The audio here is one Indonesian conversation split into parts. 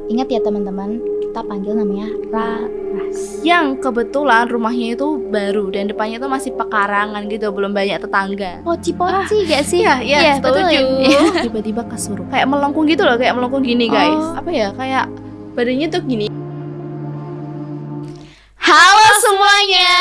Ingat ya teman-teman, kita panggil namanya Laras. Yang kebetulan rumahnya itu baru dan depannya itu masih pekarangan gitu, belum banyak tetangga. Poci-poci gak sih? Iya, betul setuju. ya? Tiba-tiba kesurup. Kayak melengkung gitu loh, kayak melengkung gini guys. Oh. Apa ya, kayak badannya tuh gini. Halo semuanya,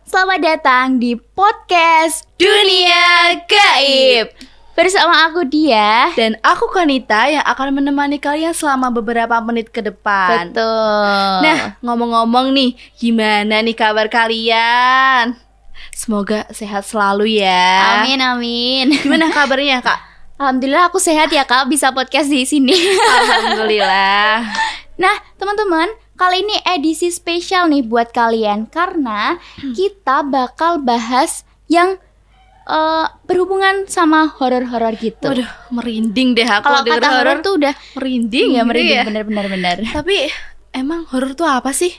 selamat datang di podcast Dunia Gaib. bersama aku Dia. Dan aku Konita yang akan menemani kalian selama beberapa menit ke depan. Betul. Nah, ngomong-ngomong nih, gimana nih kabar kalian? Semoga sehat selalu ya. Amin amin. Gimana kabarnya, Kak? Alhamdulillah aku sehat ya Kak, bisa podcast di sini. Alhamdulillah. Nah teman-teman, kali ini edisi spesial nih buat kalian karena kita bakal bahas yang berhubungan sama horor-horor gitu. Waduh, merinding deh aku Kalau denger kata horor horor tuh udah merinding ya gitu merinding, ya. bener. Tapi emang horor tuh apa sih?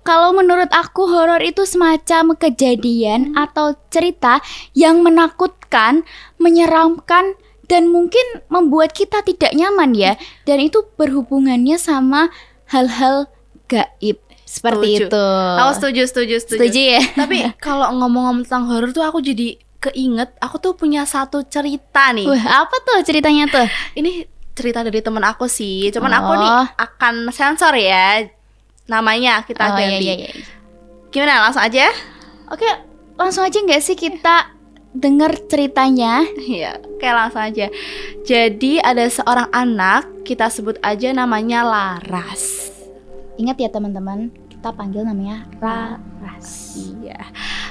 Kalau menurut aku horor itu semacam kejadian atau cerita yang menakutkan, menyeramkan dan mungkin membuat kita tidak nyaman ya. Dan itu berhubungannya sama hal-hal gaib seperti Setuju. itu. Aku setuju. Setuju ya? Tapi kalau ngomong-ngomong tentang horor tuh aku jadi keinget, aku tuh punya satu cerita nih. Wah, apa tuh ceritanya tuh? Ini cerita dari temen aku sih. Cuman aku Oh. nih akan sensor ya. Namanya kita Oh ganti. iya. Gimana, langsung aja? Oke, langsung aja nggak sih kita dengar ceritanya? Iya, kayak langsung aja. Jadi ada seorang anak, kita sebut aja namanya Laras. Ingat ya teman-teman, kita panggil namanya Laras. Iya,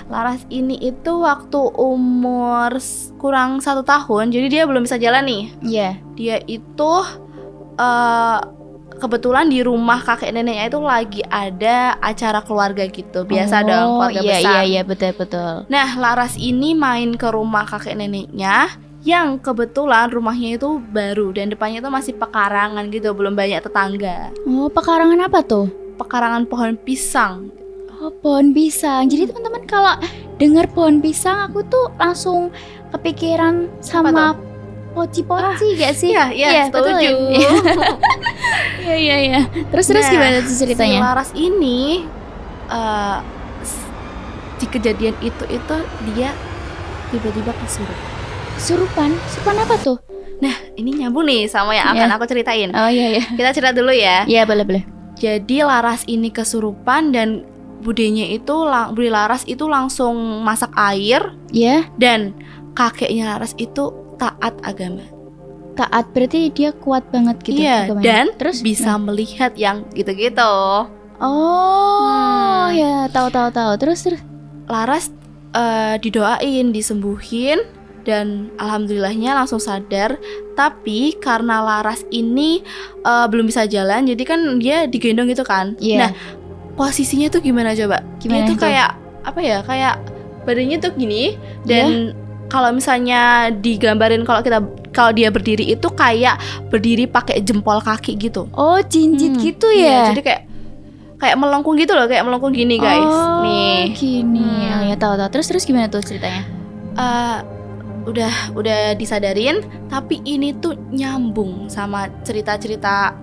Laras ini itu waktu umur kurang 1 tahun, jadi dia belum bisa jalan nih. Iya. Dia itu kebetulan di rumah kakek neneknya itu lagi ada acara keluarga gitu. Biasa dong, keluarga besar. Iya, betul. Nah, Laras ini main ke rumah kakek neneknya yang kebetulan rumahnya itu baru dan depannya itu masih pekarangan gitu, belum banyak tetangga. Oh, pekarangan apa tuh? Pekarangan pohon pisang. Oh, pohon pisang. Jadi teman-teman kalau dengar pohon pisang, aku tuh langsung kepikiran sama poci-poci gak sih? Iya, betul setuju. ya? Iya. Terus Nah, gimana tuh ceritanya? Si Laras ini di kejadian itu dia tiba-tiba kesurup. Surupan apa tuh? Nah, ini nyambung nih sama yang akan aku ceritain. Oh iya. Kita cerita dulu ya. Iya, boleh. Jadi Laras ini kesurupan dan Bude Laras itu langsung masak air Iya. dan kakeknya Laras itu taat agama. Taat berarti dia kuat banget gitu Iya, agamanya. dan terus bisa melihat yang gitu-gitu. Oh, ya tahu. Terus. Laras didoain, disembuhin dan alhamdulillahnya langsung sadar. Tapi karena Laras ini belum bisa jalan, jadi kan dia digendong gitu kan. Iya. Nah, posisinya tuh gimana coba? Gimana dia tuh tuh? kayak apa ya? Kayak badannya tuh gini dan kalau misalnya digambarin kalau dia berdiri itu kayak berdiri pakai jempol kaki gitu. Oh, jinjit gitu Iya, ya. jadi kayak melengkung gitu loh, kayak melengkung gini guys. Oh, Nih. gini. Oh, ya tahu. Terus gimana tuh ceritanya? Udah disadarin, tapi ini tuh nyambung sama cerita-cerita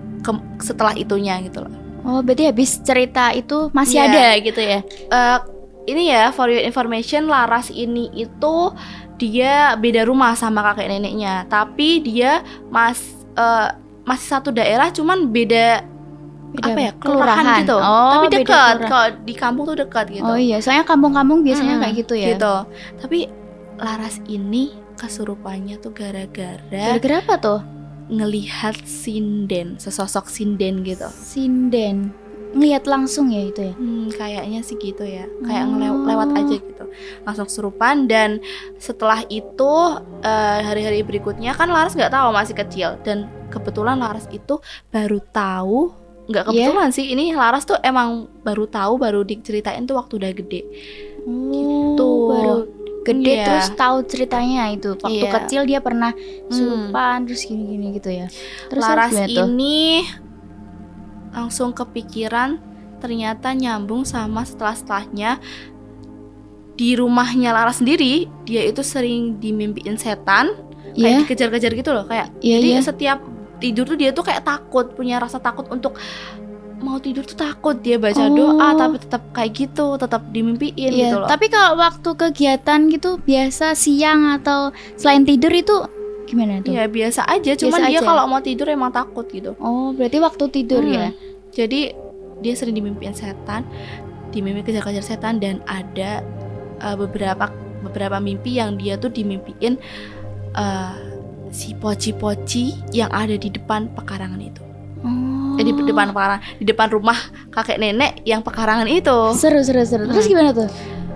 setelah itunya gitu loh. Oh, berarti habis cerita itu masih Iya. ada gitu ya? Ini ya, for your information, Laras ini itu dia beda rumah sama kakek neneknya, tapi dia masih satu daerah, cuman beda apa ya, kelurahan gitu. Oh, Tapi beda dekat, kelurahan. kalau di kampung tuh dekat gitu. Oh iya, soalnya kampung-kampung biasanya kayak gitu ya. Gitu. Tapi Laras ini kesurupannya tuh gara-gara Apa tuh? ngelihat sinden, sesosok sinden gitu. Sinden. Ngelihat langsung ya itu ya? Kayaknya sih gitu ya. Kayak lewat aja gitu. Langsung kesurupan dan setelah itu hari-hari berikutnya kan Laras nggak tahu, masih kecil, dan kebetulan Laras itu baru tahu, nggak kebetulan sih, ini Laras tuh emang baru tahu, baru diceritain tuh waktu udah gede. Gitu. Baru gede Iya. terus tahu ceritanya itu. Waktu Iya. kecil dia pernah surupan terus gini-gini gitu ya. Terus Laras gimana tuh? ini langsung kepikiran, ternyata nyambung sama setelahnya di rumahnya Laras sendiri. Dia itu sering dimimpiin setan, kayak dikejar-kejar gitu loh, kayak jadi setiap tidur tuh dia tuh kayak takut, punya rasa takut untuk mau tidur tuh takut, dia baca doa tapi tetap kayak gitu, tetap dimimpiin Iya, gitu loh. tapi kalau waktu kegiatan gitu biasa siang atau selain tidur itu gimana tuh? Ya biasa aja, cuman Biasa dia aja. kalau mau tidur emang takut gitu. Oh, berarti waktu tidur ya. Jadi dia sering dimimpiin setan, dimimpi kejar-kejar setan, dan ada beberapa mimpi yang dia tuh dimimpiin si poci-poci yang ada di depan pekarangan itu. Oh. Di depan rumah kakek nenek yang pekarangan itu. Seru. Terus gimana tuh?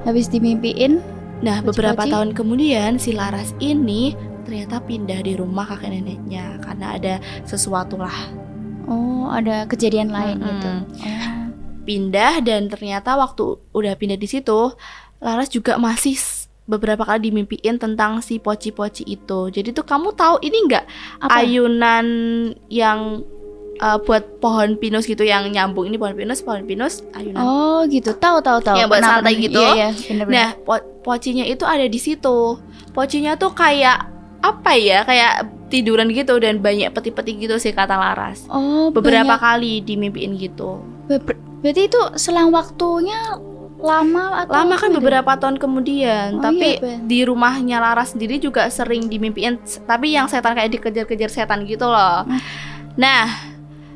Habis dimimpiin? Nah, Poci-poci? beberapa tahun kemudian si Laras ini ternyata pindah di rumah kakek neneknya karena ada sesuatu lah. Oh, ada kejadian lain gitu. Oh. Pindah, dan ternyata waktu udah pindah di situ, Laras juga masih beberapa kali dimimpiin tentang si poci-poci itu. Jadi tuh kamu tahu ini enggak? Apa? Ayunan yang buat pohon pinus gitu, yang nyambung, ini pohon pinus ayunan. Oh, gitu. Tahu. Yang buat Pernah, santai gitu. Iya, benar-benar. Nah, pocinya itu ada di situ. Pocinya tuh kayak apa ya? Kayak tiduran gitu dan banyak peti-peti gitu sih kata Laras. Oh, Beberapa banyak. kali dimimpiin gitu. Berarti itu selang waktunya lama atau Lama kan gitu? beberapa tahun kemudian. Oh, Tapi iya, Ben. di rumahnya Laras sendiri juga sering dimimpiin, tapi yang setan kayak dikejar-kejar setan gitu loh. Nah,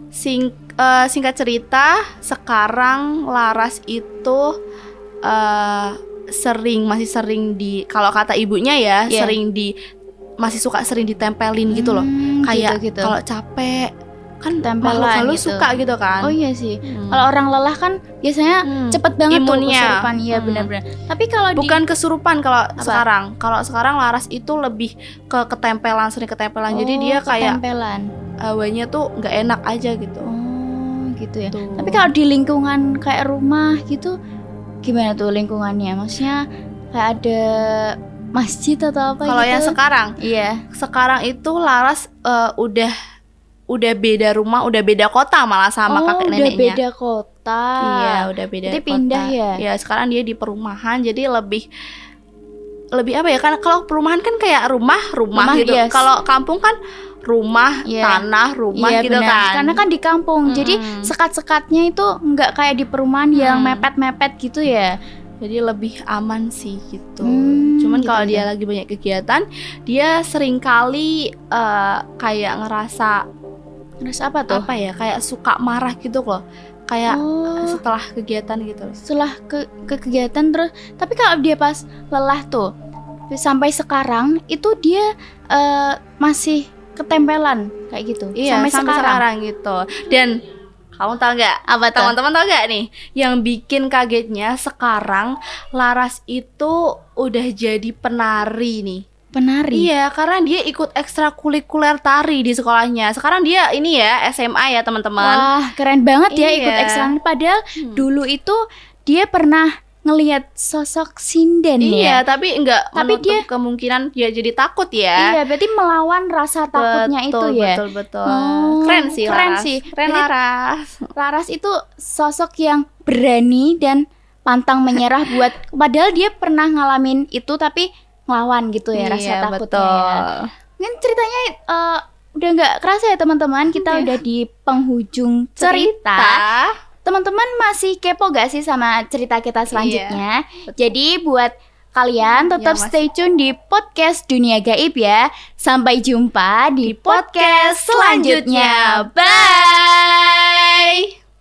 singkat cerita, sekarang Laras itu masih sering kalau kata ibunya ya, Yeah. masih suka sering ditempelin gitu loh. Kayak gitu. kalau capek kan Tempelan makhluk halus gitu. suka gitu kan. Oh iya sih. Kalau orang lelah kan biasanya cepet banget tuh Imunnya. kesurupan. Iya, benar-benar. Tapi kalau Bukan kesurupan kalau Apa? sekarang. Kalau sekarang Laras itu lebih ke ketempelan, sering ketempelan. Jadi dia kayak ketempelan. hawanya tuh nggak enak aja gitu. Oh, gitu ya. Tuh. Tapi kalau di lingkungan kayak rumah gitu gimana tuh lingkungannya? Maksudnya kayak ada masjid atau apa Kalau gitu? yang sekarang itu Laras udah beda rumah, udah beda kota malah sama kakek neneknya. Udah beda kota. Iya, udah beda Jadi kota. pindah ya? Ya, sekarang dia di perumahan, jadi lebih apa ya? Kan kalau perumahan kan kayak rumah gitu. Yes. Kalau kampung kan rumah, Iya. tanah, rumah Iya, gitu benar. kan. Karena kan di kampung. Jadi sekat-sekatnya itu nggak kayak di perumahan yang mepet-mepet gitu ya. Jadi lebih aman sih gitu. Cuman gitu kalau ya. dia lagi banyak kegiatan, dia sering kali kayak ngerasa apa tuh? apa ya? Kayak suka marah gitu loh. Kayak setelah kegiatan gitu. Setelah ke kegiatan terus. Tapi kalau dia pas lelah tuh sampai sekarang itu dia masih ketempelan kayak gitu. Iya, sampai sekarang gitu. Dan kamu tahu nggak? Apa tuh? Teman-teman tahu nggak nih? Yang bikin kagetnya sekarang Laras itu udah jadi penari nih. Penari. Iya, karena dia ikut ekstrakurikuler tari di sekolahnya. Sekarang dia ini ya SMA ya teman-teman. Wah, keren banget ya Iya. ikut ekstra. Padahal dulu itu dia pernah ngelihat sosok sinden Iya, ya. tapi enggak Tapi menutup kemungkinan dia jadi takut ya. Iya, berarti melawan rasa takutnya itu ya. Betul. Oh, Keren sih keren Laras. sih. Keren Jadi- Laras. Laras itu sosok yang berani dan pantang menyerah buat padahal dia pernah ngalamin itu tapi ngelawan gitu ya rasa Iya, takutnya. betul. Ya. Kan ceritanya udah nggak kerasa ya teman-teman, kita Iya. udah di penghujung cerita. Teman-teman masih kepo gak sih sama cerita kita selanjutnya? Jadi buat kalian tetap Mas. stay tune di podcast Dunia Gaib ya. Sampai jumpa di podcast selanjutnya. Bye.